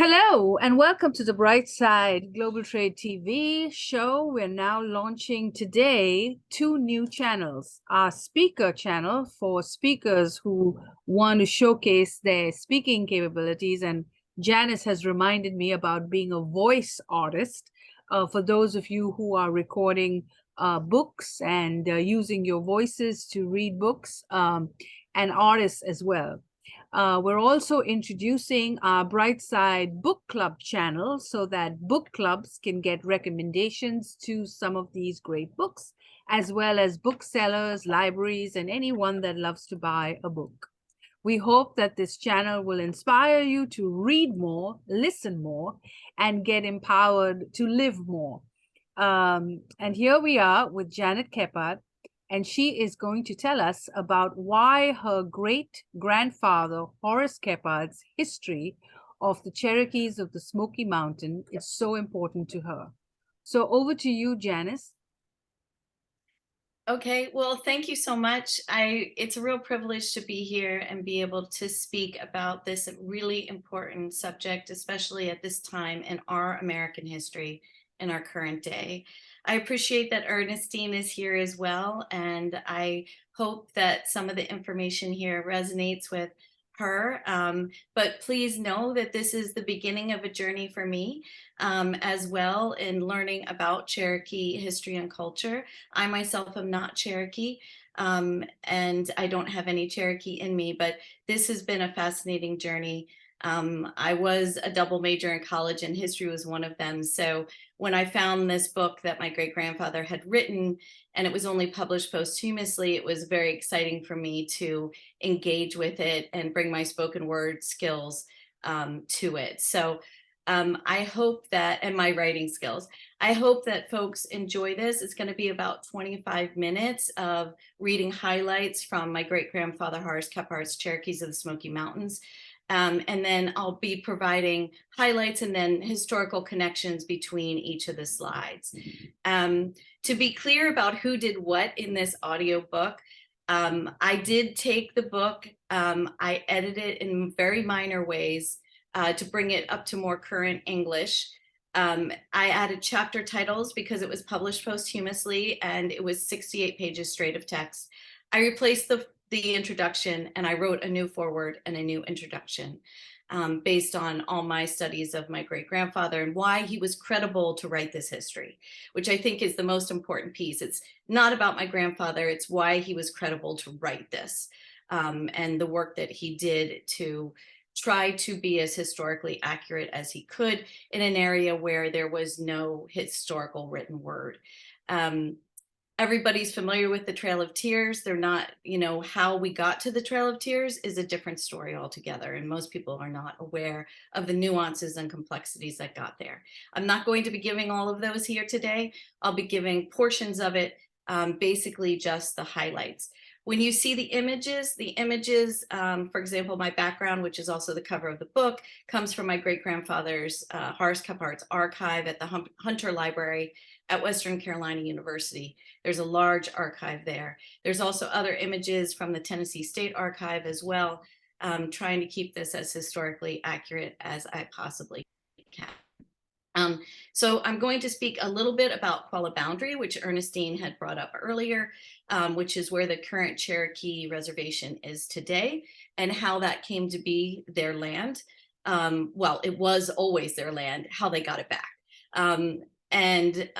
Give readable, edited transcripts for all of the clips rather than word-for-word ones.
Hello and welcome to the Brightside Global Trade TV show. We're now launching today two new channels. Our speaker channel for speakers who want to showcase their speaking capabilities. And Janice has reminded me about being a voice artist for those of you who are recording books and using your voices to read books, and artists as well. We're also introducing our Brightside Book Club channel so that book clubs can get recommendations to some of these great books, as well as booksellers, libraries, and anyone that loves to buy a book. We hope that this channel will inspire you to read more, listen more, and get empowered to live more. And here we are with Janet Kephart, and she is going to tell us about why her great-grandfather, Horace Kephart's history of the Cherokees of the Smoky Mountain is so important to her. So over to you, Janice. Okay, well, thank you so much. It's a real privilege to be here and be able to speak about this really important subject, especially at this time in our American history in our current day. I appreciate that Ernestine is here as well, and I hope that some of the information here resonates with her. But please know that this is the beginning of a journey for me as well in learning about Cherokee history and culture. I myself am not Cherokee, and I don't have any Cherokee in me, but this has been a fascinating journey. I was a double major in college, and history was one of them. So when I found this book that my great-grandfather had written, and it was only published posthumously, it was very exciting for me to engage with it and bring my spoken word skills to it. So I hope that, and my writing skills, I hope that folks enjoy this. It's going to be about 25 minutes of reading highlights from my great-grandfather Horace Kephart's Cherokees of the Smoky Mountains. And then I'll be providing highlights and then historical connections between each of the slides. To be clear about who did what in this audiobook, I did take the book, I edited it in very minor ways to bring it up to more current English. I added chapter titles because it was published posthumously and it was 68 pages straight of text. I replaced the introduction and I wrote a new foreword and a new introduction based on all my studies of my great-grandfather and why he was credible to write this history, which I think is the most important piece. It's not about my grandfather, it's why he was credible to write this and the work that he did to try to be as historically accurate as he could in an area where there was no historical written word. Everybody's familiar with the Trail of Tears. They're not, how we got to the Trail of Tears is a different story altogether. And most people are not aware of the nuances and complexities that got there. I'm not going to be giving all of those here today. I'll be giving portions of it, basically just the highlights. When you see the images, for example, my background, which is also the cover of the book, comes from my great-grandfather's Horace Kephart's archive at the Hunter Library at Western Carolina University. There's a large archive there. There's also other images from the Tennessee State Archive as well, trying to keep this as historically accurate as I possibly can. So I'm going to speak a little bit about Qualla Boundary, which Ernestine had brought up earlier, which is where the current Cherokee Reservation is today, and how that came to be their land. Well, it was always their land, how they got it back. And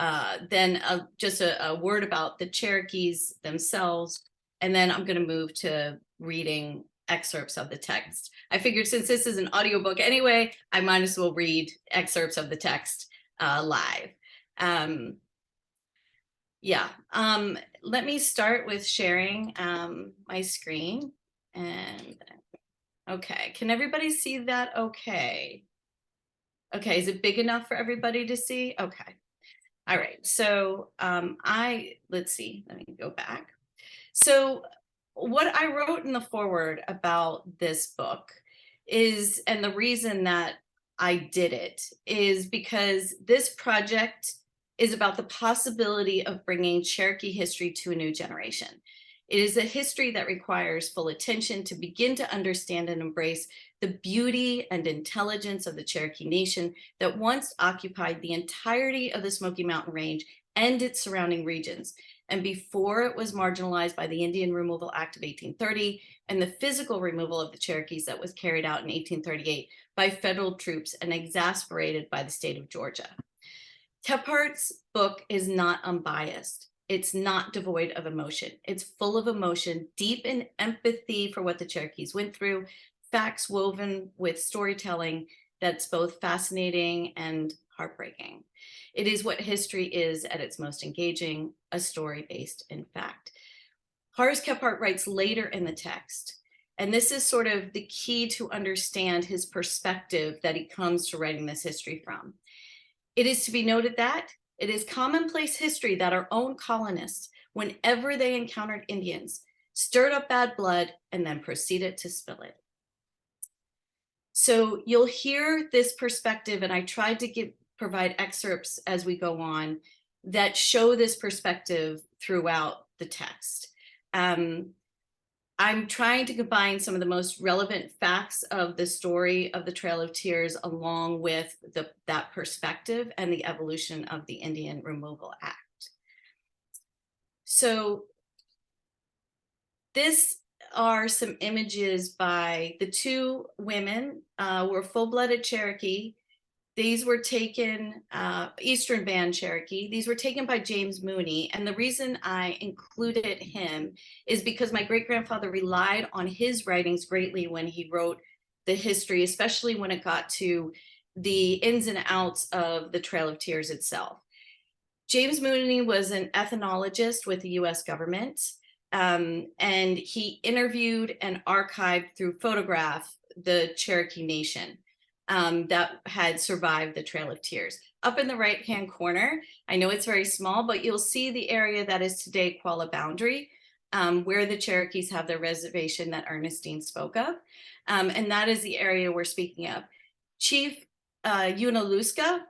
then just a word about the Cherokees themselves, and then I'm going to move to reading excerpts of the text. I figured since this is an audiobook anyway, I might as well read excerpts of the text live. Let me start with sharing my screen. And okay, can everybody see that okay? Okay, is it big enough for everybody to see? Okay. All right, so let's see, let me go back. So what I wrote in the foreword about this book is, and the reason that I did it is because this project is about the possibility of bringing Cherokee history to a new generation. It is a history that requires full attention to begin to understand and embrace the beauty and intelligence of the Cherokee Nation that once occupied the entirety of the Smoky Mountain Range and its surrounding regions, and before it was marginalized by the Indian Removal Act of 1830 and the physical removal of the Cherokees that was carried out in 1838 by federal troops and exasperated by the state of Georgia. Kephart's book is not unbiased. It's not devoid of emotion. It's full of emotion, deep in empathy for what the Cherokees went through, facts woven with storytelling that's both fascinating and heartbreaking. It is what history is at its most engaging, a story based in fact. Horace Kephart writes later in the text, and this is sort of the key to understand his perspective that he comes to writing this history from. It is to be noted that it is commonplace history that our own colonists, whenever they encountered Indians, stirred up bad blood and then proceeded to spill it. So you'll hear this perspective, and I tried to provide excerpts as we go on that show this perspective throughout the text. I'm trying to combine some of the most relevant facts of the story of the Trail of Tears along with that perspective and the evolution of the Indian Removal Act. So this are some images by the two women, were full-blooded Cherokee. These were taken, Eastern Band Cherokee. These were taken by James Mooney. And the reason I included him is because my great-grandfather relied on his writings greatly when he wrote the history, especially when it got to the ins and outs of the Trail of Tears itself. James Mooney was an ethnologist with the US government, and he interviewed and archived through photograph the Cherokee Nation that had survived the Trail of Tears. Up in the right-hand corner, I know it's very small, but you'll see the area that is today Qualla Boundary, where the Cherokees have their reservation that Ernestine spoke of. And that is the area we're speaking of. Chief Yunaluska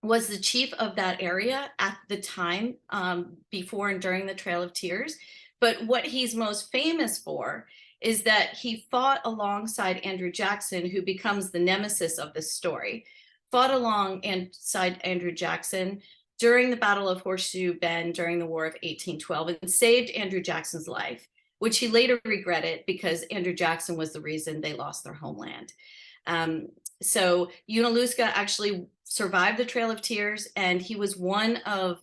was the chief of that area at the time, before and during the Trail of Tears. But what he's most famous for is that he fought alongside Andrew Jackson, who becomes the nemesis of this story, fought alongside Andrew Jackson during the Battle of Horseshoe Bend during the War of 1812 and saved Andrew Jackson's life, which he later regretted because Andrew Jackson was the reason they lost their homeland. So Yunaluska actually survived the Trail of Tears, and he was one of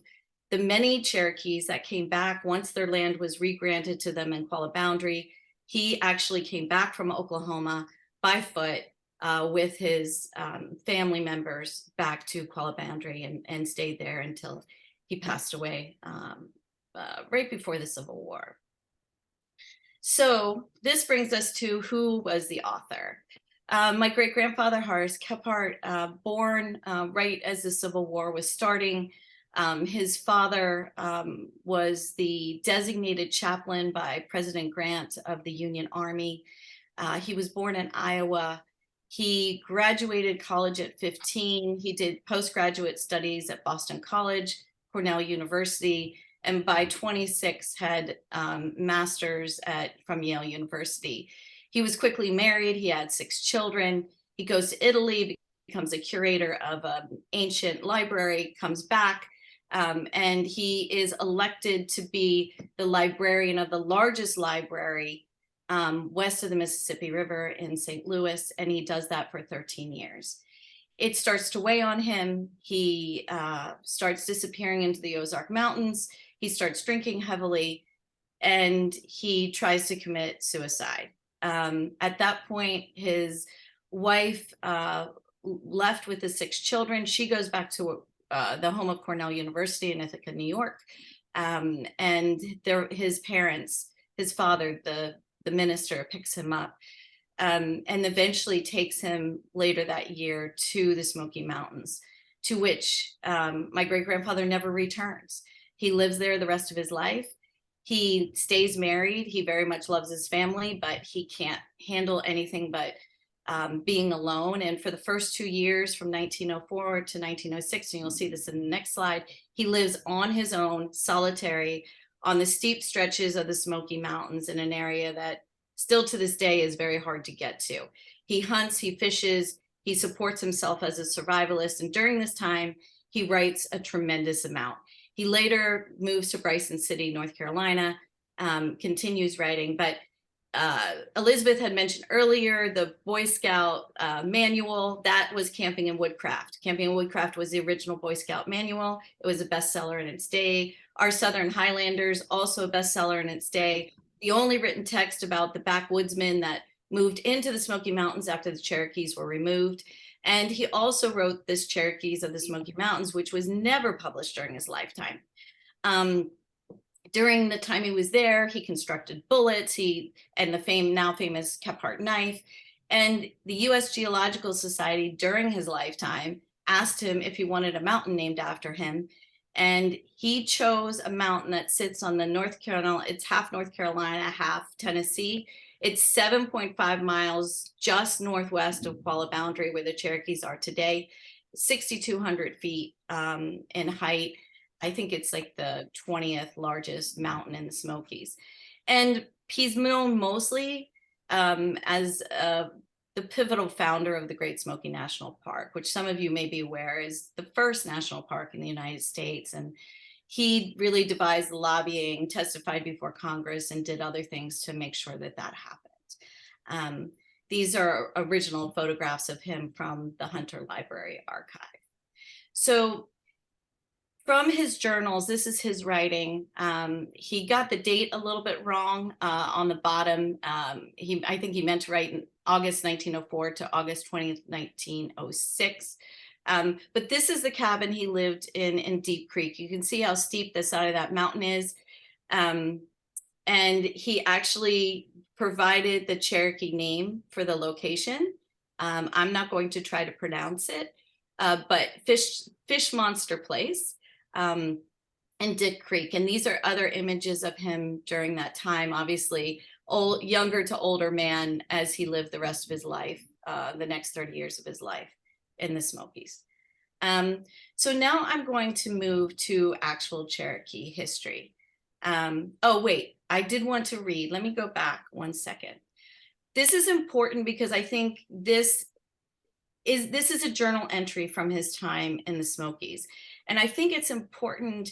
the many Cherokees that came back once their land was regranted to them in Qualla Boundary. He actually came back from Oklahoma by foot with his family members back to Qualla Boundary and stayed there until he passed away right before the Civil War. So this brings us to who was the author. My great-grandfather, Horace Kephart, born right as the Civil War was starting. His father was the designated chaplain by President Grant of the Union Army. He was born in Iowa. He graduated college at 15. He did postgraduate studies at Boston College, Cornell University, and by 26 had masters from Yale University. He was quickly married. He had 6 children. He goes to Italy, becomes a curator of an ancient library, comes back, and he is elected to be the librarian of the largest library west of the Mississippi River in St. Louis, and he does that for 13 years. It starts to weigh on him. He starts disappearing into the Ozark Mountains. He starts drinking heavily, and he tries to commit suicide. At that point, his wife left with the 6 children. She goes back to the home of Cornell University in Ithaca, New York. And his parents, his father, the minister, picks him up and eventually takes him later that year to the Smoky Mountains, to which my great-grandfather never returns. He lives there the rest of his life. He stays married. He very much loves his family, but he can't handle anything but being alone. And for the first 2 years, from 1904 to 1906, and you'll see this in the next slide, he lives on his own, solitary, on the steep stretches of the Smoky Mountains in an area that still to this day is very hard to get to. He hunts, he fishes, he supports himself as a survivalist. And during this time, he writes a tremendous amount. He later moves to Bryson City, North Carolina, continues writing. But Elizabeth had mentioned earlier the Boy Scout manual. That was Camping and Woodcraft. Camping and Woodcraft was the original Boy Scout manual. It was a bestseller in its day. Our Southern Highlanders, also a bestseller in its day. The only written text about the backwoodsmen that moved into the Smoky Mountains after the Cherokees were removed. And he also wrote this Cherokees of the Smoky Mountains, which was never published during his lifetime. During the time he was there, he constructed bullets, and the now famous Kephart knife. And the U.S. Geological Society during his lifetime asked him if he wanted a mountain named after him. And he chose a mountain that sits on the North Carolina, it's half North Carolina, half Tennessee. It's 7.5 miles just northwest of Qualla Boundary, where the Cherokees are today, 6,200 feet in height. I think it's like the 20th largest mountain in the Smokies. And he's known mostly as the pivotal founder of the Great Smoky National Park, which some of you may be aware is the first national park in the United States. And he really devised the lobbying, testified before Congress, and did other things to make sure that that happened. These are original photographs of him from the Hunter Library Archive. So from his journals, this is his writing. He got the date a little bit wrong on the bottom. I think he meant to write in August 1904 to August 20th, 1906. But this is the cabin he lived in Deep Creek. You can see how steep the side of that mountain is. And he actually provided the Cherokee name for the location. I'm not going to try to pronounce it, but Fish Monster Place. And Dick Creek. And these are other images of him during that time, obviously younger to older man as he lived the rest of his life, the next 30 years of his life in the Smokies. So now I'm going to move to actual Cherokee history. Oh, wait, I did want to read. Let me go back 1 second. This is important because I think this is a journal entry from his time in the Smokies. And I think it's important.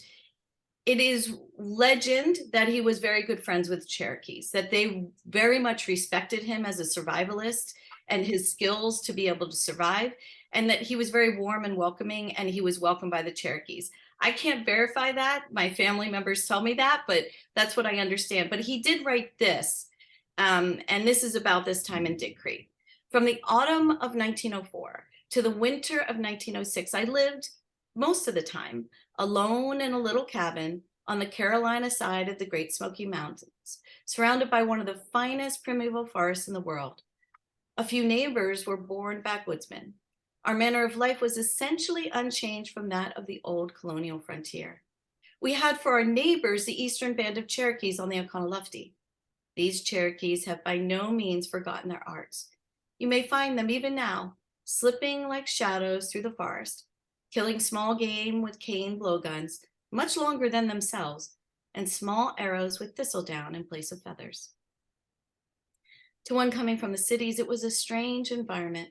It is legend that he was very good friends with Cherokees, that they very much respected him as a survivalist and his skills to be able to survive, and that he was very warm and welcoming, and he was welcomed by the Cherokees. I can't verify that. My family members tell me that, but that's what I understand. But he did write this, and this is about this time in Dick Creek. From the autumn of 1904 to the winter of 1906, I lived most of the time alone in a little cabin on the Carolina side of the Great Smoky Mountains, surrounded by one of the finest primeval forests in the world. A few neighbors were born backwoodsmen. Our manner of life was essentially unchanged from that of the old colonial frontier. We had for our neighbors the Eastern Band of Cherokees on the Oconaluftee. These Cherokees have by no means forgotten their arts. You may find them even now, slipping like shadows through the forest, killing small game with cane blowguns, much longer than themselves, and small arrows with thistledown in place of feathers. To one coming from the cities, it was a strange environment,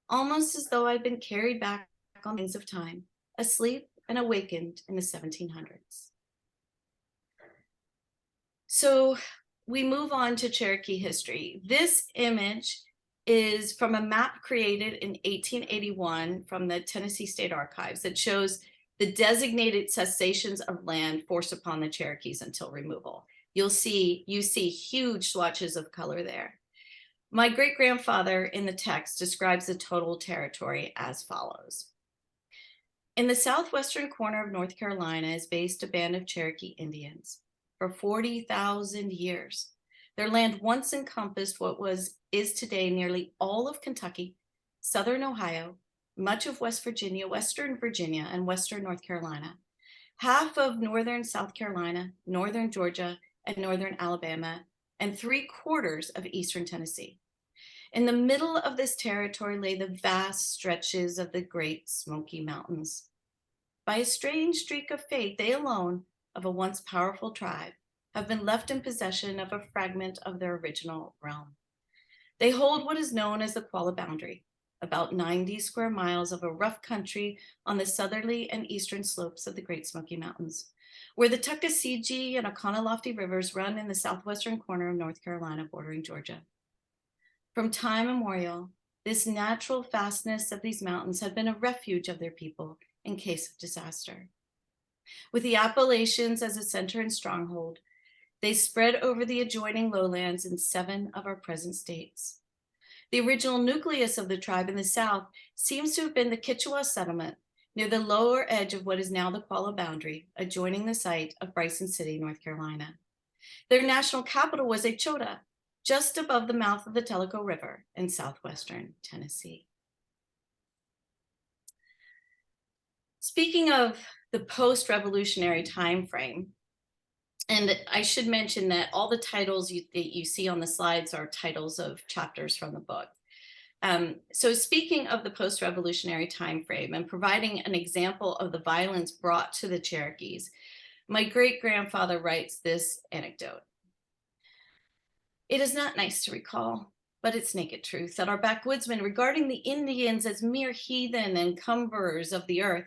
almost as though I'd been carried back on wings of time, asleep and awakened in the 1700s. So we move on to Cherokee history. This image is from a map created in 1881 from the Tennessee State Archives that shows the designated cessations of land forced upon the Cherokees until removal. You see huge swatches of color there. My great-grandfather in the text describes the total territory as follows. In the southwestern corner of North Carolina is based a band of Cherokee Indians. For 40,000 years, their land once encompassed what is today nearly all of Kentucky, southern Ohio, much of West Virginia, western Virginia, and western North Carolina, half of northern South Carolina, northern Georgia, and northern Alabama, and 3/4 of eastern Tennessee. In the middle of this territory lay the vast stretches of the Great Smoky Mountains. By a strange streak of fate, they alone, of a once powerful tribe, have been left in possession of a fragment of their original realm. They hold what is known as the Qualla boundary, about 90 square miles of a rough country on the southerly and eastern slopes of the Great Smoky Mountains, where the Tuckasegee and Oconaluftee rivers run in the southwestern corner of North Carolina bordering Georgia. From time immemorial, this natural fastness of these mountains had been a refuge of their people in case of disaster. With the Appalachians as a center and stronghold, they spread over the adjoining lowlands in 7 of our present states. The original nucleus of the tribe in the south seems to have been the Kichwa settlement near the lower edge of what is now the Qualla boundary, adjoining the site of Bryson City, North Carolina. Their national capital was Echota, just above the mouth of the Tellico River in southwestern Tennessee. Speaking of the post-revolutionary time frame, and I should mention that all the titles that you see on the slides are titles of chapters from the book. So speaking of the post-revolutionary time frame and providing an example of the violence brought to the Cherokees, my great-grandfather writes this anecdote. It is not nice to recall, but it's naked truth that our backwoodsmen, regarding the Indians as mere heathen and cumberers of the earth,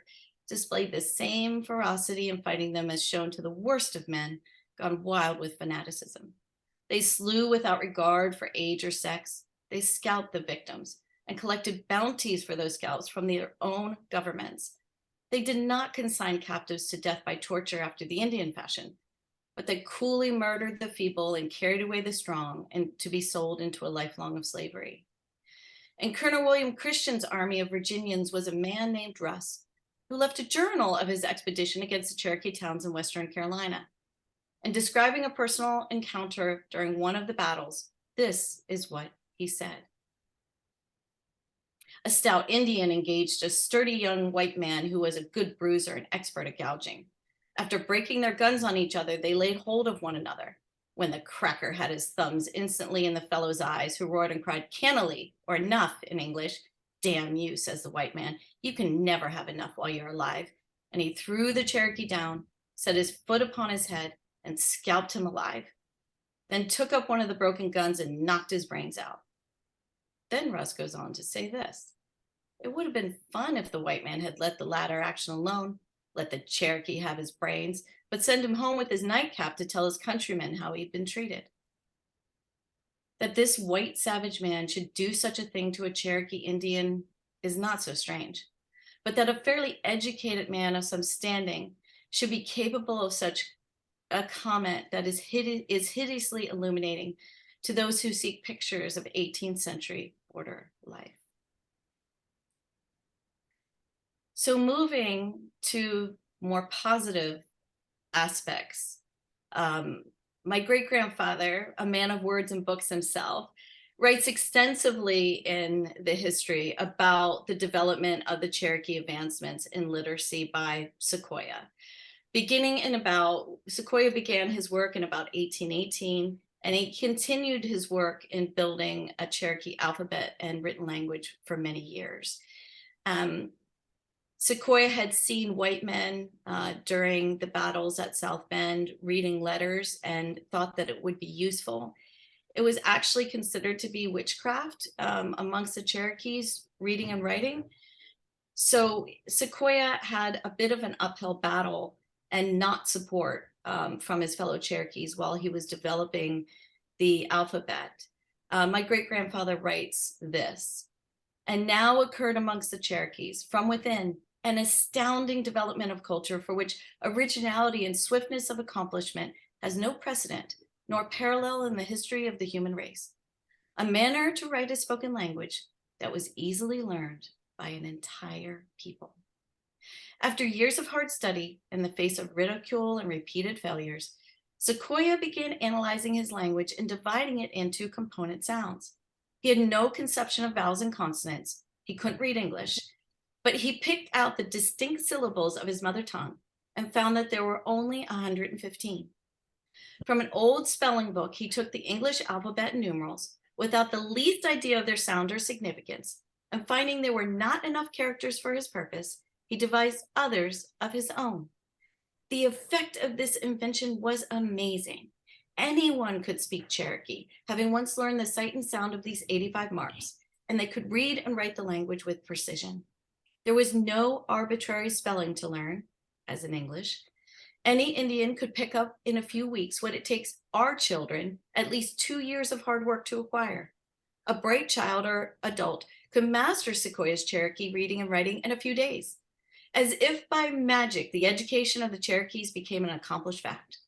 displayed the same ferocity in fighting them as shown to the worst of men gone wild with fanaticism. They slew without regard for age or sex. They scalped the victims and collected bounties for those scalps from their own governments. They did not consign captives to death by torture after the Indian fashion, but they coolly murdered the feeble and carried away the strong and to be sold into a lifelong of slavery. And Colonel William Christian's army of Virginians was a man named Russ, who left a journal of his expedition against the Cherokee towns in Western Carolina. And describing a personal encounter during one of the battles, this is what he said. A stout Indian engaged a sturdy young white man who was a good bruiser and expert at gouging. After breaking their guns on each other, they laid hold of one another. When the cracker had his thumbs instantly in the fellow's eyes, who roared and cried, "Cannily," or enough in English. "Damn you," says the white man, "you can never have enough while you're alive." And he threw the Cherokee down, set his foot upon his head, and scalped him alive. Then took up one of the broken guns and knocked his brains out. Then Russ goes on to say this. It would have been fun if the white man had let the latter action alone, let the Cherokee have his brains, but send him home with his nightcap to tell his countrymen how he'd been treated. That this white savage man should do such a thing to a Cherokee Indian is not so strange, but that a fairly educated man of some standing should be capable of such a comment that is hideously illuminating to those who seek pictures of 18th century border life. So moving to more positive aspects, my great-grandfather, a man of words and books himself, writes extensively in the history about the development of the Cherokee advancements in literacy by Sequoyah. Sequoyah began his work in about 1818, and he continued his work in building a Cherokee alphabet and written language for many years. Sequoyah had seen white men during the battles at South Bend reading letters and thought that it would be useful. It was actually considered to be witchcraft amongst the Cherokees, reading and writing. So Sequoyah had a bit of an uphill battle and not support from his fellow Cherokees while he was developing the alphabet. My great-grandfather writes this, and now occurred amongst the Cherokees from within an astounding development of culture for which originality and swiftness of accomplishment has no precedent nor parallel in the history of the human race. A manner to write a spoken language that was easily learned by an entire people. After years of hard study, in the face of ridicule and repeated failures, Sequoyah began analyzing his language and dividing it into component sounds. He had no conception of vowels and consonants. He couldn't read English, but he picked out the distinct syllables of his mother tongue and found that there were only 115. From an old spelling book, he took the English alphabet and numerals without the least idea of their sound or significance, and finding there were not enough characters for his purpose, he devised others of his own. The effect of this invention was amazing. Anyone could speak Cherokee, having once learned the sight and sound of these 85 marks, and they could read and write the language with precision. There was no arbitrary spelling to learn, as in English. Any Indian could pick up in a few weeks what it takes our children at least 2 years of hard work to acquire. A bright child or adult could master Sequoia's Cherokee reading and writing in a few days. As if by magic, the education of the Cherokees became an accomplished fact.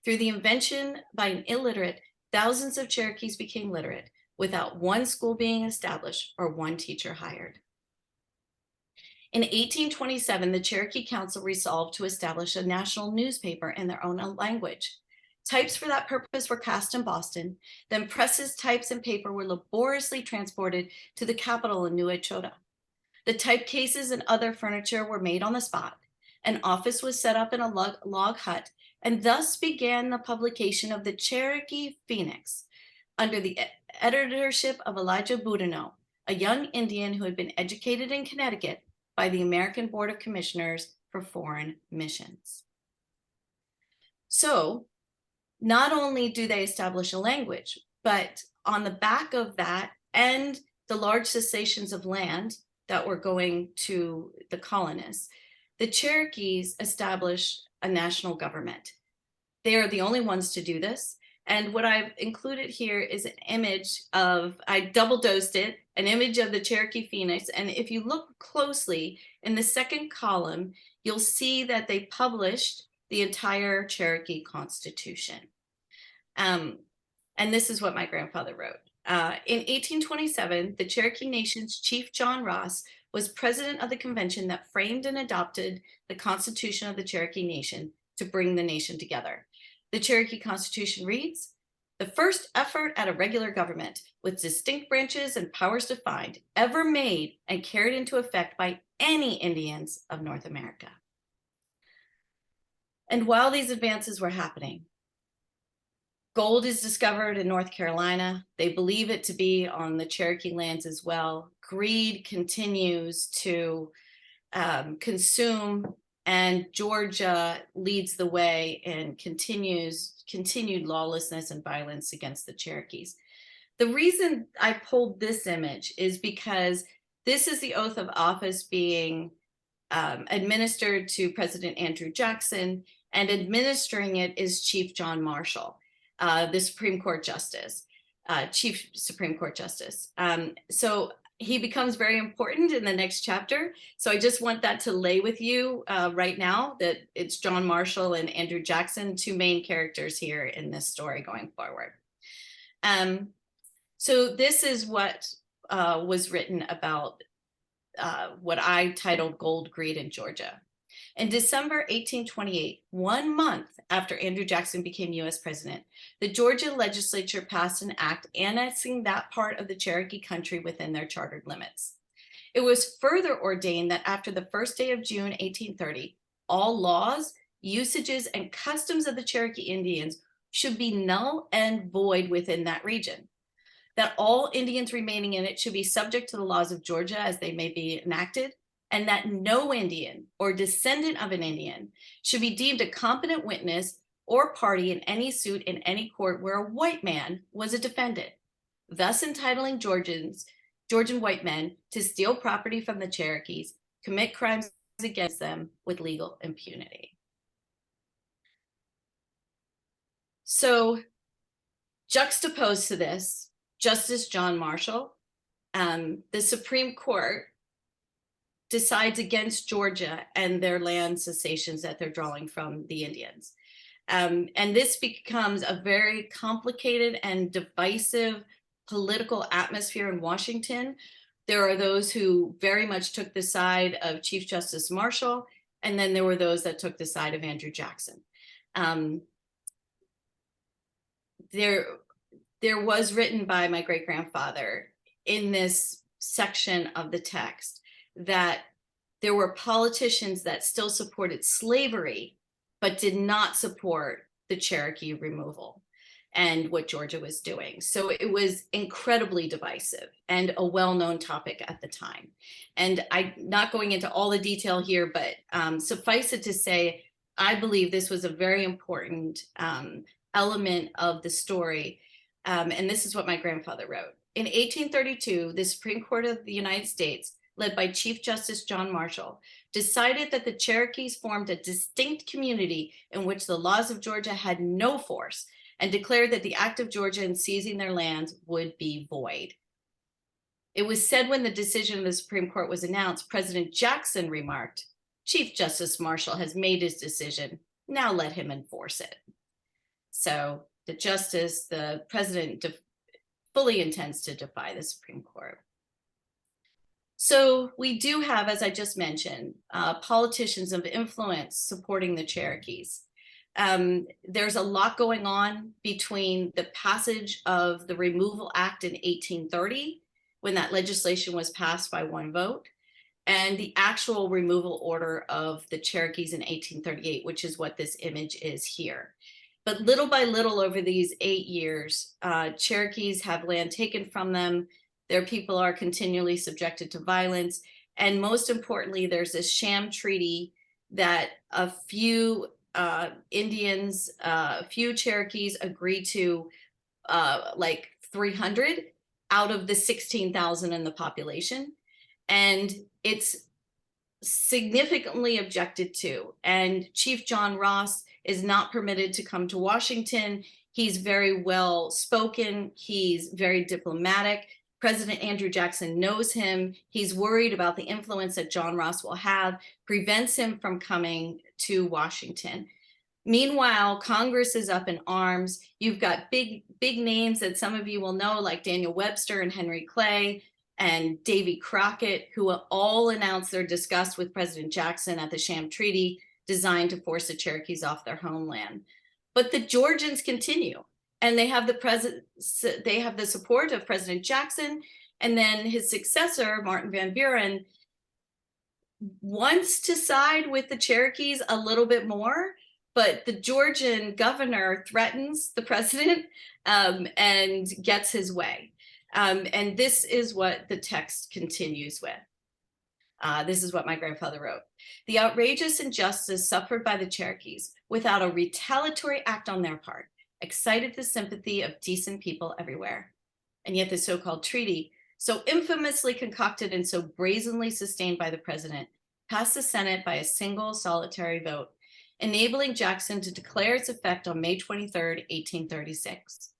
Through the invention by an illiterate, thousands of Cherokees became literate without one school being established or one teacher hired. In 1827, the Cherokee Council resolved to establish a national newspaper in their own language. Types for that purpose were cast in Boston. Then presses, types, and paper were laboriously transported to the capital in New Echota. The type cases and other furniture were made on the spot. An office was set up in a log hut, and thus began the publication of the Cherokee Phoenix under the editorship of Elijah Boudinot, a young Indian who had been educated in Connecticut by the American Board of Commissioners for Foreign Missions. So not only do they establish a language, but on the back of that and the large cessations of land that were going to the colonists, the Cherokees establish a national government. They are the only ones to do this. And what I've included here is an image of, I double dosed it, an image of the Cherokee Phoenix. And if you look closely in the second column, you'll see that they published the entire Cherokee Constitution. And this is what my grandfather wrote. In 1827, the Cherokee Nation's Chief John Ross was president of the convention that framed and adopted the Constitution of the Cherokee Nation to bring the nation together. The Cherokee Constitution reads, "The first effort at a regular government with distinct branches and powers defined ever made and carried into effect by any Indians of North America." And while these advances were happening, gold is discovered in North Carolina. They believe it to be on the Cherokee lands as well. Greed continues to consume, and Georgia leads the way in continued lawlessness and violence against the Cherokees. The reason I pulled this image is because this is the oath of office being administered to President Andrew Jackson, and administering it is Chief John Marshall, the Supreme Court Justice, Chief Supreme Court Justice. So he becomes very important in the next chapter. So I just want that to lay with you right now, that it's John Marshall and Andrew Jackson, two main characters here in this story going forward. So this is what was written about what I titled Gold Greed in Georgia. In December 1828, 1 month after Andrew Jackson became U.S. president, the Georgia legislature passed an act annexing that part of the Cherokee country within their chartered limits. It was further ordained that after the first day of June 1830, all laws, usages, and customs of the Cherokee Indians should be null and void within that region. That all Indians remaining in it should be subject to the laws of Georgia as they may be enacted, and that no Indian or descendant of an Indian should be deemed a competent witness or party in any suit in any court where a white man was a defendant, thus entitling Georgian white men to steal property from the Cherokees, commit crimes against them with legal impunity. So juxtaposed to this, Justice John Marshall, the Supreme Court decides against Georgia and their land cessations that they're drawing from the Indians. And this becomes a very complicated and divisive political atmosphere in Washington. There are those who very much took the side of Chief Justice Marshall, and then there were those that took the side of Andrew Jackson. There was written by my great-grandfather in this section of the text that there were politicians that still supported slavery, but did not support the Cherokee removal and what Georgia was doing. So it was incredibly divisive and a well-known topic at the time. And I'm not going into all the detail here, but suffice it to say, I believe this was a very important element of the story. And this is what my grandfather wrote. In 1832, the Supreme Court of the United States, led by Chief Justice John Marshall, decided that the Cherokees formed a distinct community in which the laws of Georgia had no force, and declared that the act of Georgia in seizing their lands would be void. It was said when the decision of the Supreme Court was announced, President Jackson remarked, "Chief Justice Marshall has made his decision. Now let him enforce it." So the president fully intends to defy the Supreme Court. So we do have, as I just mentioned, politicians of influence supporting the Cherokees. There's a lot going on between the passage of the Removal Act in 1830, when that legislation was passed by one vote, and the actual removal order of the Cherokees in 1838, which is what this image is here. But little by little over these 8 years, Cherokees have land taken from them. Their people are continually subjected to violence. And most importantly, there's this sham treaty that a few Indians, a few Cherokees agree to, like 300 out of the 16,000 in the population. And it's significantly objected to. And Chief John Ross is not permitted to come to Washington. He's very well spoken. He's very diplomatic. President Andrew Jackson knows him. He's worried about the influence that John Ross will have, prevents him from coming to Washington. Meanwhile, Congress is up in arms. You've got big names that some of you will know, like Daniel Webster and Henry Clay and Davy Crockett, who all announced their disgust with President Jackson at the sham treaty designed to force the Cherokees off their homeland. But the Georgians continue, and they have the support of President Jackson, and then his successor, Martin Van Buren, wants to side with the Cherokees a little bit more, but the Georgian governor threatens the president and gets his way. And this is what the text continues with. This is what my grandfather wrote. The outrageous injustice suffered by the Cherokees, without a retaliatory act on their part, excited the sympathy of decent people everywhere. And yet the so-called treaty, so infamously concocted and so brazenly sustained by the president, passed the Senate by a single solitary vote, enabling Jackson to declare its effect on May 23rd, 1836.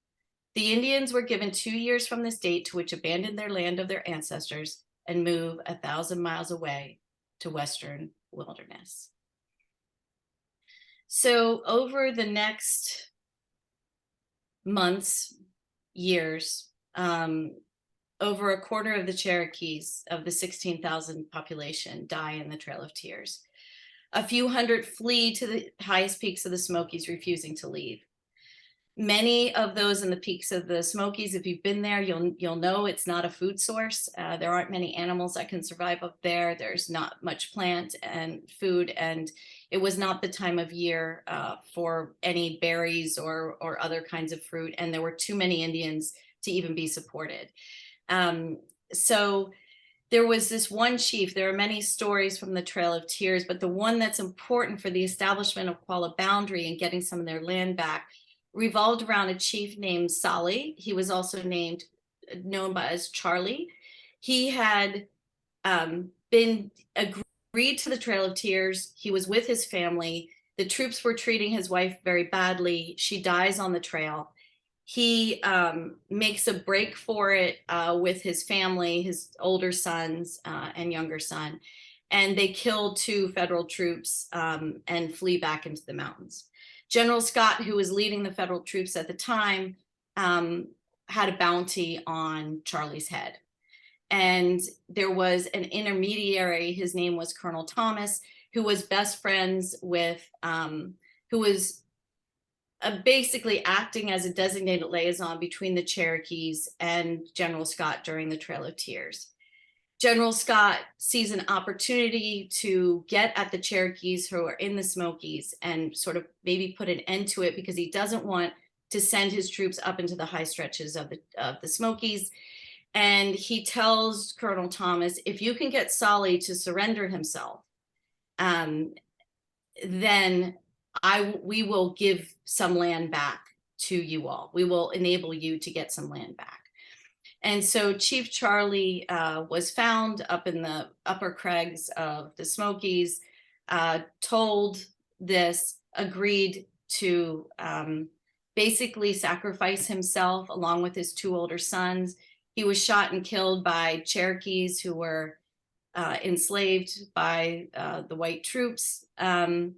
The Indians were given 2 years from this date to which abandon their land of their ancestors and move 1,000 miles away to Western wilderness. So over the next months, years, over a quarter of the Cherokees of the 16,000 population die in the Trail of Tears. A few hundred flee to the highest peaks of the Smokies, refusing to leave. Many of those in the peaks of the Smokies, if you've been there, you'll know it's not a food source. There aren't many animals that can survive up there. There's not much plant and food, and it was not the time of year for any berries or other kinds of fruit, and there were too many Indians to even be supported. So there was this one chief. There are many stories from the Trail of Tears, but the one that's important for the establishment of Qualla Boundary and getting some of their land back revolved around a chief named Solly. He was also known as Charlie. He had been agreed to the Trail of Tears. He was with his family. The troops were treating his wife very badly. She dies on the trail. He makes a break for it with his family, his older sons and younger son, and they kill 2 federal troops and flee back into the mountains. General Scott, who was leading the federal troops at the time, had a bounty on Charlie's head. And there was an intermediary, his name was Colonel Thomas, who was best friends with, who was basically acting as a designated liaison between the Cherokees and General Scott during the Trail of Tears. General Scott sees an opportunity to get at the Cherokees who are in the Smokies and sort of maybe put an end to it, because he doesn't want to send his troops up into the high stretches of the Smokies. And he tells Colonel Thomas, if you can get Solly to surrender himself, then we will give some land back to you all. We will enable you to get some land back. And so Chief Charlie was found up in the upper crags of the Smokies, told this, agreed to basically sacrifice himself along with his 2 older sons. He was shot and killed by Cherokees who were enslaved by the white troops. But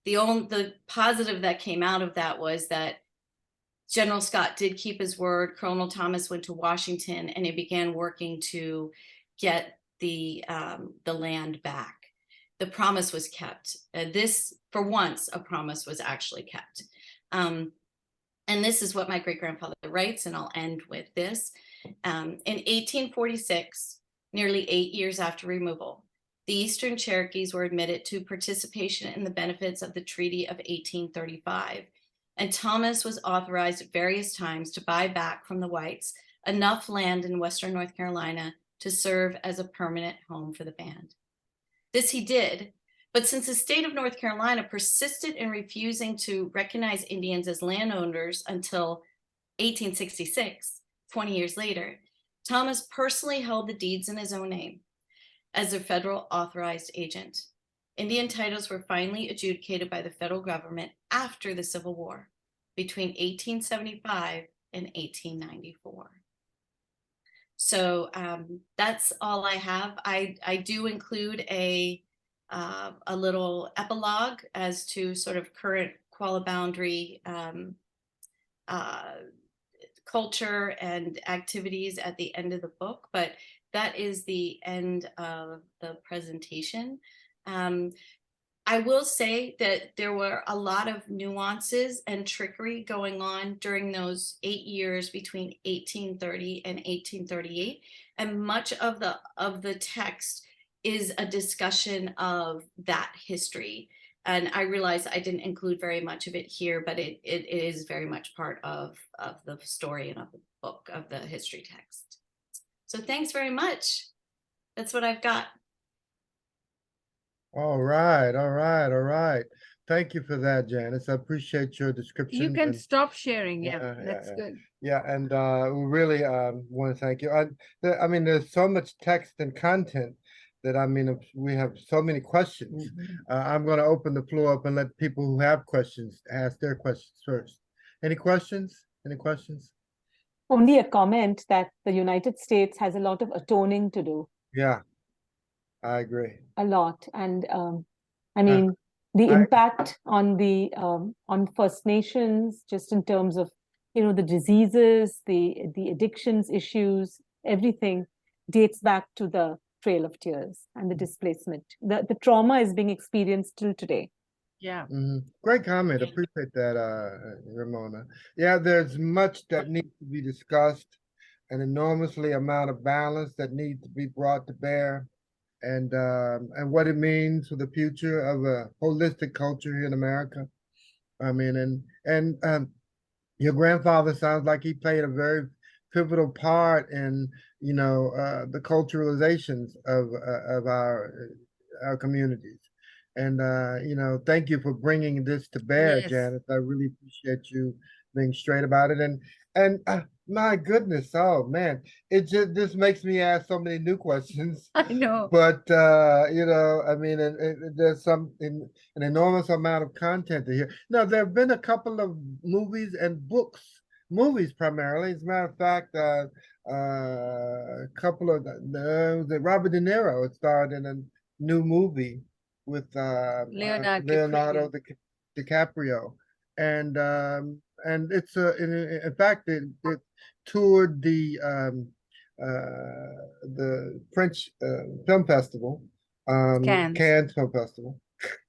the positive that came out of that was that General Scott did keep his word. Colonel Thomas went to Washington and he began working to get the land back. The promise was kept. This, for once, a promise was actually kept. And this is what my great-grandfather writes, and I'll end with this. In 1846, nearly 8 years after removal, the Eastern Cherokees were admitted to participation in the benefits of the Treaty of 1835. And Thomas was authorized at various times to buy back from the whites enough land in Western North Carolina to serve as a permanent home for the band. This he did, but since the state of North Carolina persisted in refusing to recognize Indians as landowners until 1866, 20 years later, Thomas personally held the deeds in his own name as a federal authorized agent. Indian titles were finally adjudicated by the federal government after the Civil War between 1875 and 1894. So that's all I have. I do include a little epilogue as to sort of current Qualla boundary culture and activities at the end of the book, but that is the end of the presentation. I will say that there were a lot of nuances and trickery going on during those 8 years between 1830 and 1838, and much of the text is a discussion of that history. And I realize I didn't include very much of it here, but it is very much part of the story and of the book, of the history text. So thanks very much. That's what I've got. All right, all right, all right. Thank you for that, Janice. I appreciate your description. You can and, stop sharing. Yeah, yeah, that's yeah. good. Yeah, and we really want to thank you. I mean, there's so much text and content that we have so many questions. I'm going to open the floor up and let people who have questions ask their questions first. Any questions? Any questions? Only a comment that the United States has a lot of atoning to do. Yeah, I agree. A lot. And I mean, the impact on the on First Nations, just in terms of, you know, the diseases, the addictions issues, everything dates back to the Trail of Tears and the displacement. The trauma is being experienced till today. Yeah. Great comment. Appreciate that, Ramona. Yeah, there's much that needs to be discussed, an enormously amount of balance that needs to be brought to bear, and what it means for the future of a holistic culture here in America. I mean, and your grandfather sounds like he played a very pivotal part in, you know, the culturalizations of our communities. And you know, thank you for bringing this to bear, Yes. Janice. I really appreciate you being straight about it. And my goodness, oh man, this makes me ask so many new questions. I know. But you know, I mean, there's an enormous amount of content to hear. Now, there have been a couple of movies and books, movies primarily. As a matter of fact, a couple of Robert De Niro starred in a new movie with Leonardo DiCaprio, and it's in fact it toured the French film festival, Cannes Film Festival.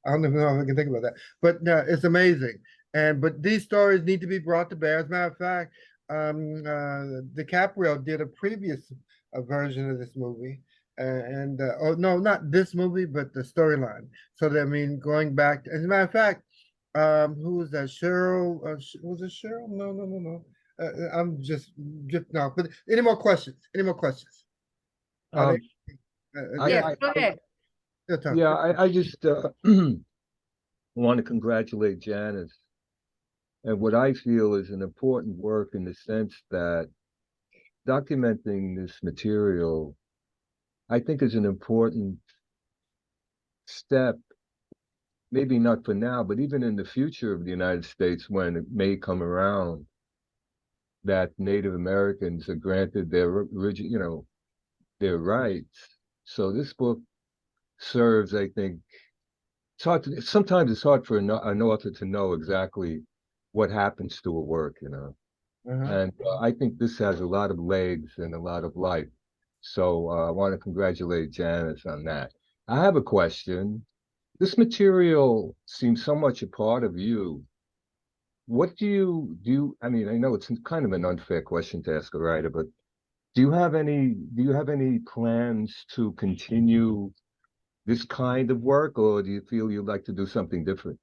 I don't even know if I can think about that, but it's amazing. But these stories need to be brought to bear. As a matter of fact, DiCaprio did a previous version of this movie. Oh no, not this movie, but the storyline. So that, I mean, going back, as a matter of fact, who was that? Cheryl? Was it Cheryl? No. I'm just no. But any more questions? Any more questions? Yes, go ahead. Yeah, I just want to congratulate Janice and what I feel is an important work in the sense that documenting this material, I think, is an important step, maybe not for now, but even in the future of the United States, when it may come around that Native Americans are granted their original, their rights. So this book serves, I think, it's hard to, sometimes it's hard for an author to know exactly what happens to a work, And I think this has a lot of legs and a lot of life. So I want to congratulate Janice on that. I have a question. This material seems so much a part of you. What do you do? I mean, I know it's kind of an unfair question to ask a writer, but do you have any plans to continue this kind of work, or do you feel you'd like to do something different?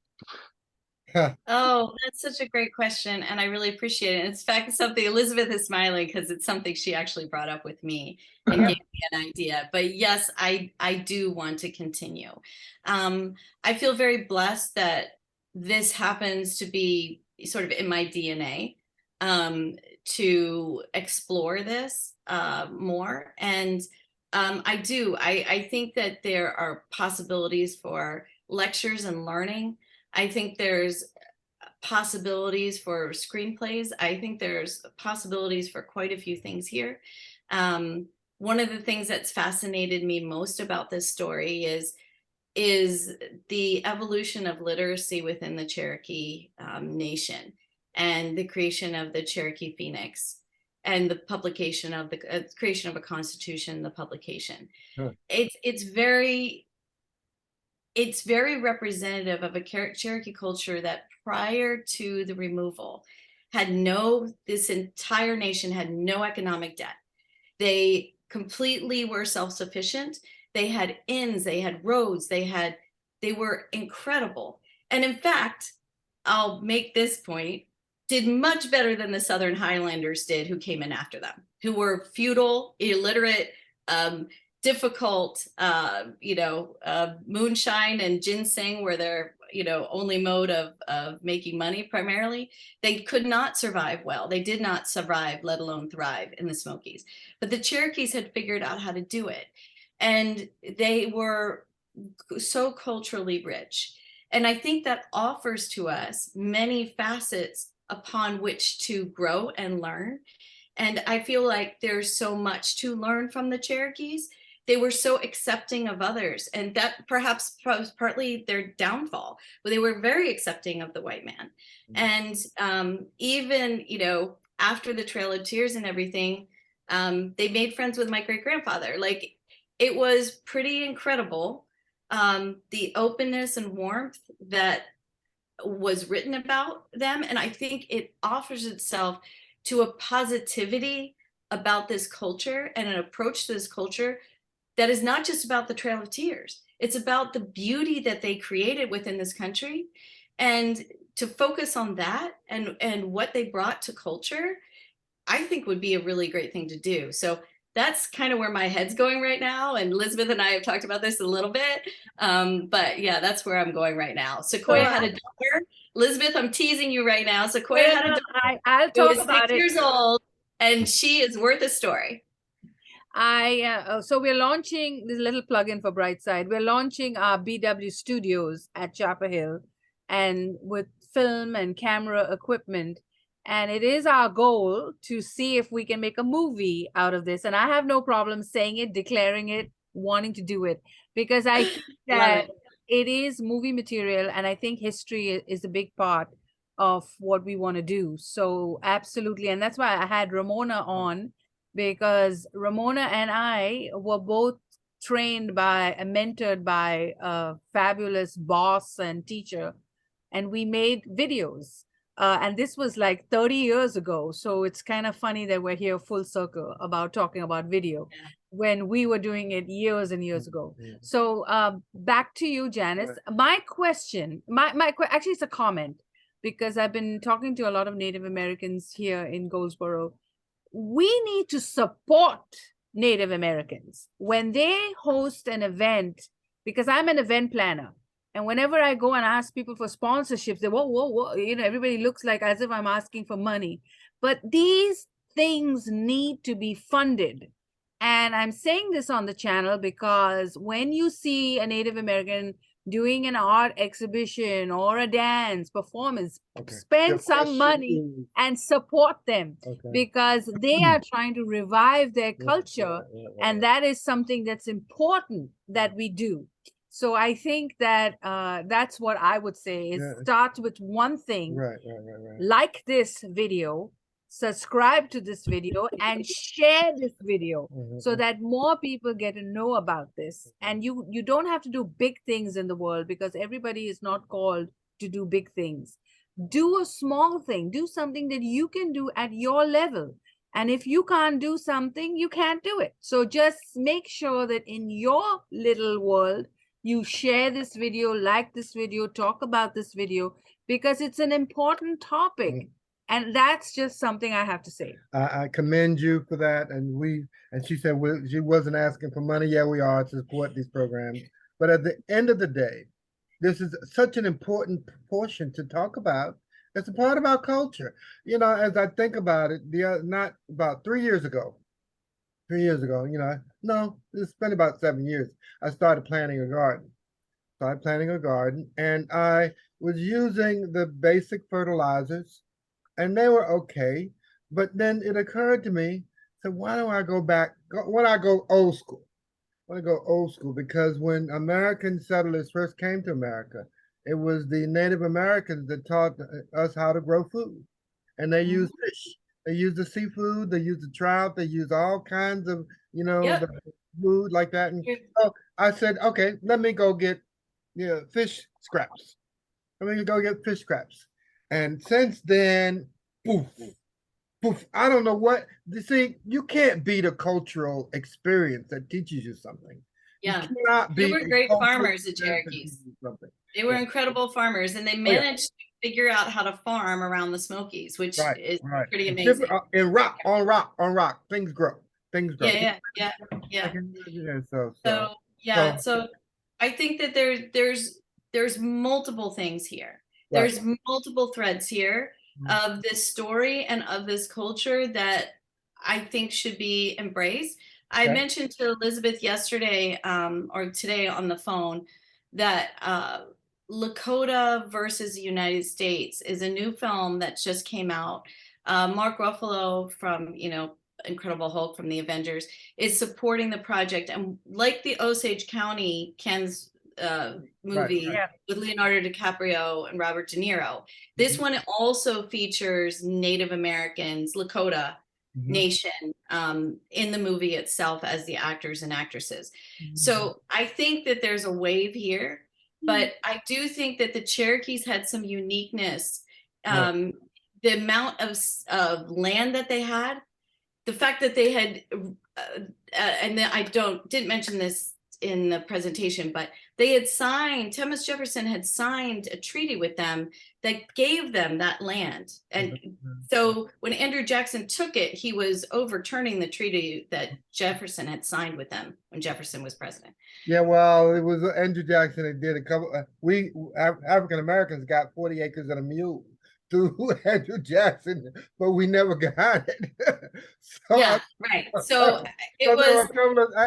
Oh, that's such a great question, and I really appreciate it. In fact, it's something Elizabeth is smiling because it's something she actually brought up with me and gave me an idea. But yes, I do want to continue. I feel very blessed that this happens to be sort of in my DNA, to explore this more. And I think that there are possibilities for lectures and learning. I think there's possibilities for screenplays. I think there's possibilities for quite a few things here. One of the things that's fascinated me most about this story is the evolution of literacy within the Cherokee Nation, and the creation of the Cherokee Phoenix, and the publication of the creation of a constitution, the publication. Sure. It's very representative of a Cherokee culture that prior to the removal this entire nation had no economic debt. They completely were self-sufficient. They had inns, they had roads, they were incredible. And in fact, I'll make this point, did much better than the Southern Highlanders did, who came in after them, who were feudal, illiterate, difficult, moonshine and ginseng were their, only mode of making money primarily. They could not survive well. They did not survive, let alone thrive in the Smokies. But the Cherokees had figured out how to do it. And they were so culturally rich. And I think that offers to us many facets upon which to grow and learn. And I feel like there's so much to learn from the Cherokees. They were so accepting of others, and that perhaps was partly their downfall, but they were very accepting of the white man. And even, after the Trail of Tears and everything, they made friends with my great-grandfather. Like, it was pretty incredible, the openness and warmth that was written about them. And I think it offers itself to a positivity about this culture and an approach to this culture that is not just about the Trail of Tears. It's about the beauty that they created within this country. And to focus on that and what they brought to culture, I think would be a really great thing to do. So that's kind of where my head's going right now. And Elizabeth and I have talked about this a little bit. But yeah, that's where I'm going right now. Sequoia had a daughter. Elizabeth, I'm teasing you right now. Sequoia had a daughter. I'll talk about 6 years old, and she is worth a story. So we're launching this little plug-in for Brightside. We're launching our BW studios at Chapel Hill, and with film and camera equipment. And it is our goal to see if we can make a movie out of this. And I have no problem saying it, declaring it, wanting to do it, because I think that it is movie material. And I think history is a big part of what we want to do. So absolutely. And that's why I had Ramona on, because Ramona and I were both trained by and mentored by a fabulous boss and teacher. And we made videos. And this was like 30 years ago. So it's kind of funny that we're here full circle about talking about video when we were doing it years and years ago. So back to you, Janice. My question, actually it's a comment, because I've been talking to a lot of Native Americans here in Goldsboro. We need to support Native Americans when they host an event, because I'm an event planner. And whenever I go and ask people for sponsorships, they whoa, you know, everybody looks like as if I'm asking for money. But these things need to be funded. And I'm saying this on the channel because when you see a Native American doing an art exhibition or a dance performance, Okay. spend Your some question money is- and support them Okay. because they are trying to revive their Yeah, culture. yeah, And that is something that's important that we do. So I think that that's what I would say is Yeah. start with one thing, right. like this video, subscribe to this video and share this video so that more people get to know about this. And you don't have to do big things in the world because everybody is not called to do big things. Do a small thing, do something that you can do at your level. And if you can't do something, you can't do it. So just make sure that in your little world, you share this video, like this video, talk about this video, because it's an important topic. And that's just something I have to say. I commend you for that. And she said she wasn't asking for money. Yeah, we are to support these programs. But at the end of the day, this is such an important portion to talk about. It's a part of our culture. You know, as I think about it, not about 3 years ago, no, it's been about 7 years. I started planting a garden. And I was using the basic fertilizers and they were okay. But then it occurred to me, so why don't I go back? When I go old school, because when American settlers first came to America, it was the Native Americans that taught us how to grow food, and they used fish. They used the seafood. They used the trout. They used all kinds of Yep. the food like that. And so I said, okay, let me go get fish scraps. Let me go get fish scraps. And since then, poof, poof. I don't know what. You see, you can't beat a cultural experience that teaches you something. Yeah. You cannot They beat were a great cultural farmers, the experience that Cherokees. teaches you something. They were Yeah. incredible farmers, and they yeah. managed to figure out how to farm around the Smokies, which is pretty amazing. And on rock, things grow. Yeah. So I think that there's multiple things here. Right. There's multiple threads here of this story and of this culture that I think should be embraced. I Okay. mentioned to Elizabeth yesterday or today on the phone that Lakota versus the United States is a new film that just came out. Mark Ruffalo from Incredible Hulk from the Avengers is supporting the project, and like the Osage County Ken's movie with Leonardo DiCaprio and Robert De Niro, this one also features Native Americans, Lakota Nation in the movie itself as the actors and actresses. So I think that there's a wave here, but I do think that the Cherokees had some uniqueness. The amount of land that they had, the fact that they had, and then I didn't mention this in the presentation, but they had signed, Thomas Jefferson had signed a treaty with them that gave them that land. And so when Andrew Jackson took it, he was overturning the treaty that Jefferson had signed with them when Jefferson was president. Yeah, well, it was Andrew Jackson that did a couple. We African Americans got 40 acres and a mule through Andrew Jackson, but we never got it. So So it was.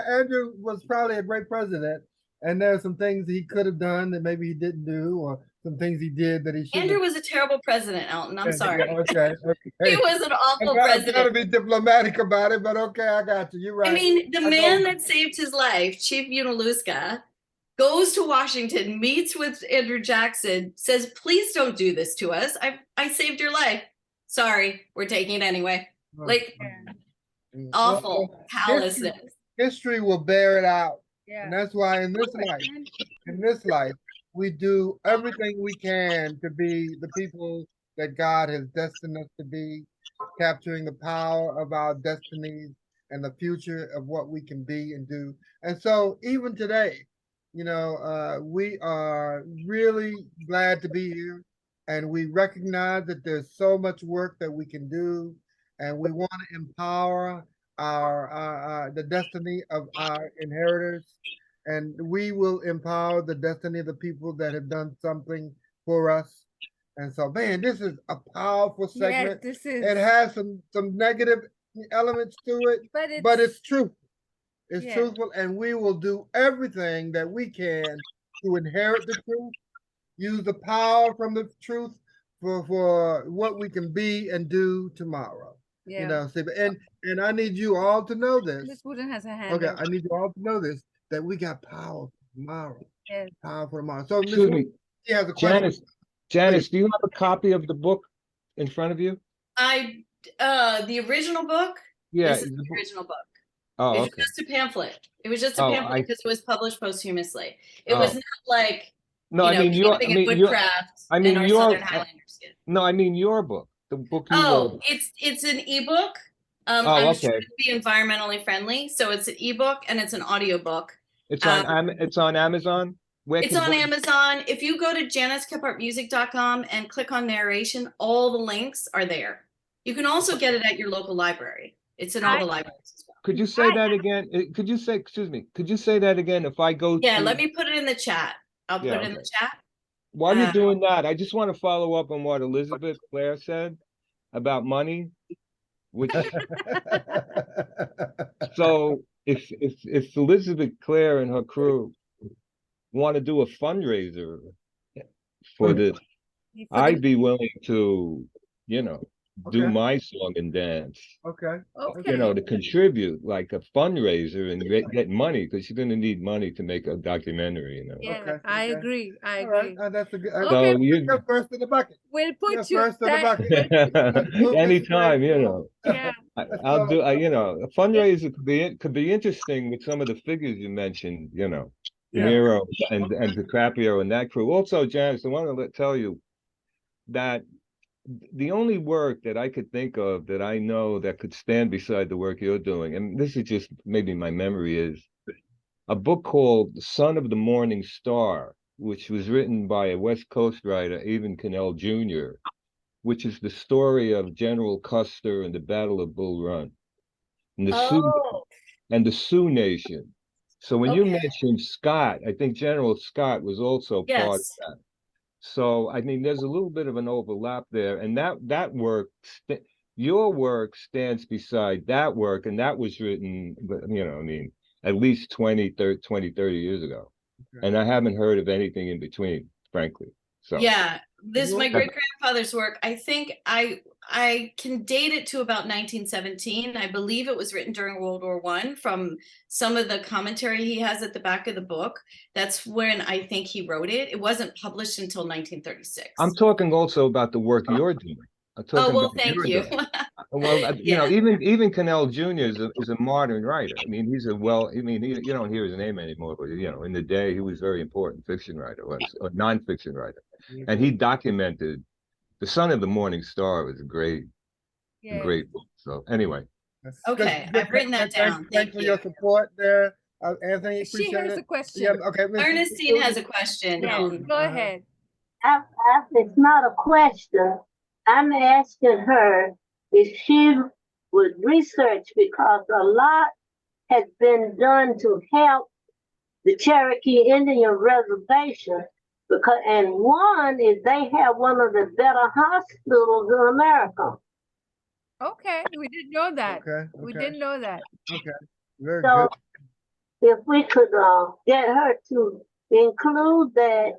Andrew was probably a great president, and there are some things he could have done that maybe he didn't do, or some things he did that he should. Andrew was a terrible president, Elton. I'm sorry. Okay. He was an awful president. I'm trying to be diplomatic about it, but okay, I got you. You're right. I mean, the man that saved his life, Chief Unaluska, goes to Washington, meets with Andrew Jackson, says, please don't do this to us. I saved your life. Sorry, we're taking it anyway. Like, awful callousness. History will bear it out. Yeah. And that's why in this life, we do everything we can to be the people that God has destined us to be, capturing the power of our destinies and the future of what we can be and do. And so even today, we are really glad to be here, and we recognize that there's so much work that we can do, and we want to empower the destiny of our inheritors. and we will empower the destiny of the people that have done something for us. And so, man, this is a powerful Yes, segment. this is. It has some negative elements to it, but it's truthful. It's Yeah. truthful, and we will do everything that we can to inherit the truth, use the power from the truth for what we can be and do tomorrow. Yeah. You know, see, and I need you all to know this. Miss Wooden has a hand Okay, up. I need you all to know this, that we got power for tomorrow. Yes. Power for tomorrow. So, Miss Excuse me, Wooden, she has a question. Janice, do you have a copy of the book in front of you? The original book. Yeah. This is the original book. Oh, It was okay. just a pamphlet. It was just a Oh, pamphlet because it was published posthumously. It was Oh. not like, No, I mean camping and woodcraft and our Southern Highlanders did. No, I mean your book, the book you Oh, wrote. it's an ebook. Oh, I'm okay. trying to be environmentally friendly, so it's an ebook and it's an audiobook. It's on Amazon. Where It's on Amazon. If you go to JaniceKephartMusic.com and click on narration, all the links are there. You can also get it at your local library. It's in all the libraries as well. Could you say that again? Could you say, excuse me, could you say that again if I go Yeah, to... let me put it in the chat. I'll put it in the chat. While you're doing that, I just want to follow up on what Elizabeth Clare said about money, which so if Elizabeth Clare and her crew want to do a fundraiser for this, I'd be willing to, do my song and dance. Okay. To contribute like a fundraiser and get money, because you're going to need money to make a documentary. Yeah, Okay, I okay. agree. I All right, agree. that's a good. Okay. So You're first in the bucket. We'll put You're you first in the bucket. anytime, Yeah. I'll do. A fundraiser could be interesting with some of the figures you mentioned. Yeah. Nero and DiCaprio and that crew. Also, Janice, I want to tell you that the only work that I could think of that I know that could stand beside the work you're doing, and this is just maybe my memory, is a book called Son of the Morning Star, which was written by a West Coast writer, Avon Cannell Jr., which is the story of General Custer and the Battle of Bull Run and the Sioux Nation. So when you mentioned Scott, I think General Scott was also part of that. So, I mean, there's a little bit of an overlap there, and that work, your work stands beside that work, and that was written, at least 20, 30 years ago. Okay. And I haven't heard of anything in between, frankly. So yeah, my great-grandfather's work, I think I can date it to about 1917. I believe it was written during World War I from some of the commentary he has at the back of the book. That's when I think he wrote it. It wasn't published until 1936. I'm talking also about the work you're doing. Thank you. Well, even Cannell Jr. is a modern writer. I mean, you don't hear his name anymore, but in the day he was a very important fiction writer, or non-fiction writer, and he documented. The Son of the Morning Star was a great book. So anyway. Okay, I've written that down. Thanks for your support there, Anthony. Appreciate she has it. a question. Yeah, okay. Ernestine has a question. Yeah, go ahead. It's not a question. I'm asking her if she would research, because a lot has been done to help the Cherokee Indian reservation. And one is they have one of the better hospitals in America. Okay, we didn't know that. Okay. We didn't know that. Okay, very so good. If we could get her to include that.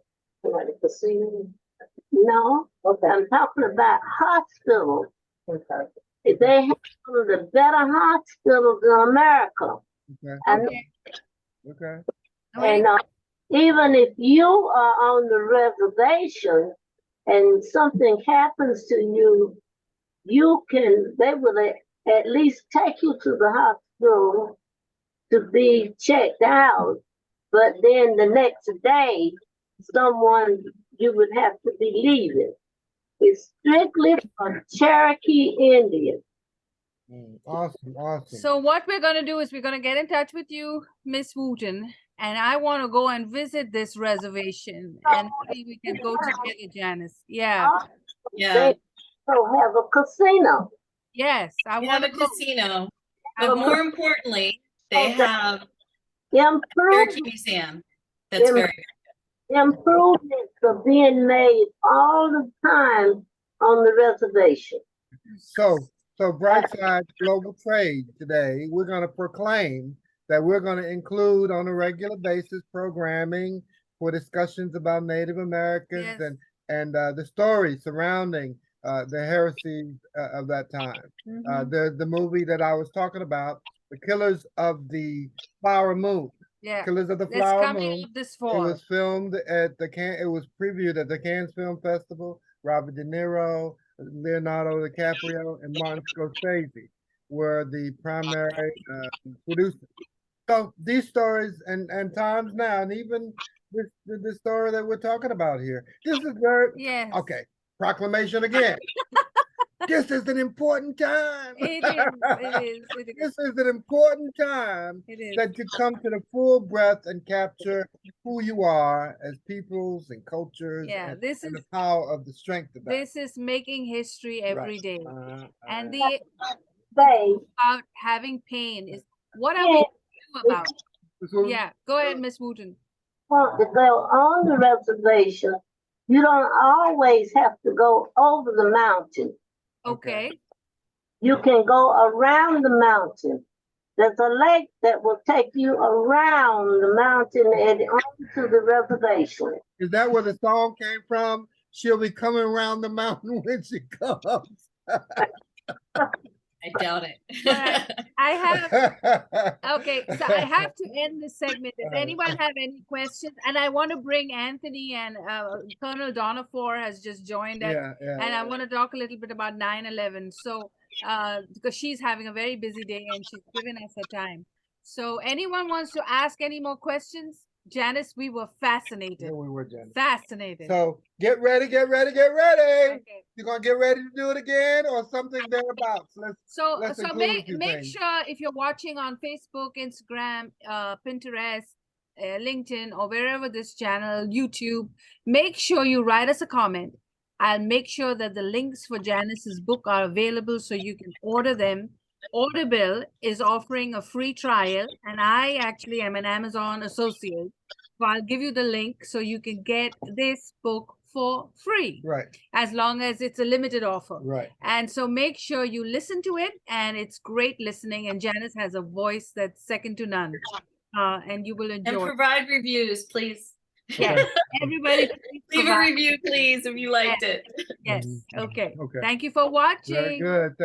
No, okay, I'm talking about hospitals. Okay. They have one of the better hospitals in America. Okay. And even if you are on the reservation and something happens to you, they will at least take you to the hospital to be checked out. But then the next day, you would have to be leaving. It's strictly for Cherokee Indians. Awesome. So what we're going to do is we're going to get in touch with you, Miss Wooten, and I want to go and visit this reservation, and maybe we can go together, Janice. Yeah. They also have a casino. Yes, I want a casino. But more importantly, they have Cherokee Museum. That's very improvements are being made all the time on the reservation. So Brightside Global Trade today, we're going to proclaim that we're going to include on a regular basis programming for discussions about Native Americans Yes. and the stories surrounding the heresies of that time. The movie that I was talking about, The Killers of the Flower Moon. Yeah. Killers of the That's Flower coming Moon. up this It fall. was filmed at it was previewed at the Cannes Film Festival. Robert De Niro, Leonardo DiCaprio, and Martin Scorsese were the primary producers. So these stories and times now, and even this story that we're talking about here, this is very Yes. okay. Proclamation again. This is an important time. It is. This is an important time It is. that you come to the full breadth and capture who you are as peoples and cultures. Yeah, and, this and is the power of the strength of that. this is making history every day. And Say, about having pain is what are we doing about? Yeah, go ahead, Miss Wooten. want to go on the reservation, you don't always have to go over the mountain. Okay. You can go around the mountain. There's a lake that will take you around the mountain and onto the reservation. Is that where the song came from? She'll be coming around the mountain when she comes. I doubt it. I have okay, so I have to end this segment. If anyone have any questions, and I want to bring Anthony and Colonel Donafor has just joined us, and I want to talk a little bit about 9/11. So because she's having a very busy day and she's given us her time. So anyone wants to ask any more questions? Janice, we were fascinated. Yeah, we were, Janice. Fascinated. So get ready, get ready, get ready. Okay. You're gonna get ready to do it again or something thereabouts. So make make sure if you're watching on Facebook, Instagram, Pinterest, LinkedIn, or wherever this channel, YouTube, make sure you write us a comment. I'll make sure that the links for Janice's book are available so you can order them. Audible is offering a free trial, and I actually am an Amazon associate. So I'll give you the link so you can get this book for free. Right. As long as it's a limited offer. Right. And so make sure you listen to it, and it's great listening. And Janice has a voice that's second to none. And you will enjoy. And provide reviews, please. Yes. Everybody, leave a review, please, if you liked it. Yes. Okay. Okay. Thank you for watching. Very good.